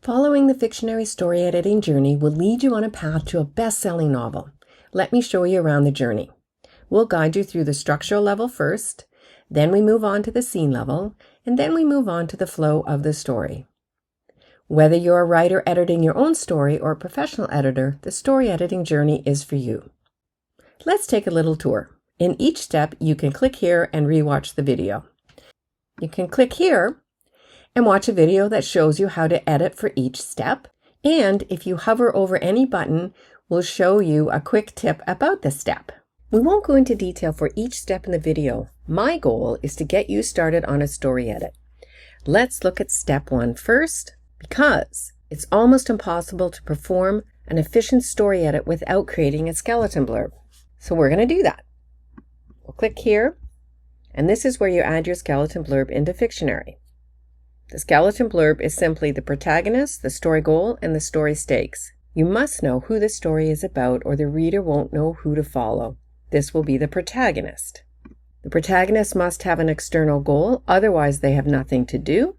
Following the Fictionary story editing journey will lead you on a path to a best-selling novel. Let me show you around the journey. We'll guide you through the structural level first, then we move on to the scene level, and then we move on to the flow of the story. Whether you're a writer editing your own story or a professional editor, the story editing journey is for you. Let's take a little tour. In each step, you can click here and rewatch the video. You can click here and watch a video that shows you how to edit for each step. And if you hover over any button, we'll show you a quick tip about the step. We won't go into detail for each step in the video. My goal is to get you started on a story edit. Let's look at step 1 first, because it's almost impossible to perform an efficient story edit without creating a skeleton blurb. So we're going to do that. We'll click here, and this is where you add your skeleton blurb into Fictionary. The skeleton blurb is simply the protagonist, the story goal, and the story stakes. You must know who the story is about or the reader won't know who to follow. This will be the protagonist. The protagonist must have an external goal, otherwise they have nothing to do.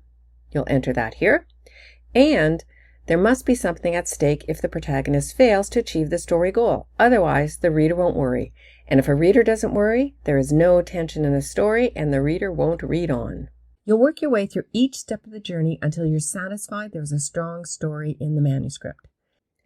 You'll enter that here. And there must be something at stake if the protagonist fails to achieve the story goal. Otherwise, the reader won't worry. And if a reader doesn't worry, there is no tension in the story and the reader won't read on. You'll work your way through each step of the journey until you're satisfied there's a strong story in the manuscript.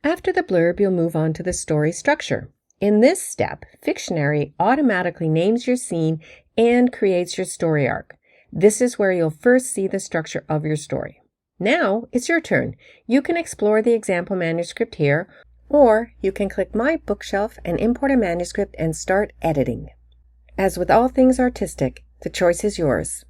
After the blurb, you'll move on to the story structure. In this step, Fictionary automatically names your scene and creates your story arc. This is where you'll first see the structure of your story. Now, it's your turn. You can explore the example manuscript here, or you can click My Bookshelf and import a manuscript and start editing. As with all things artistic, the choice is yours.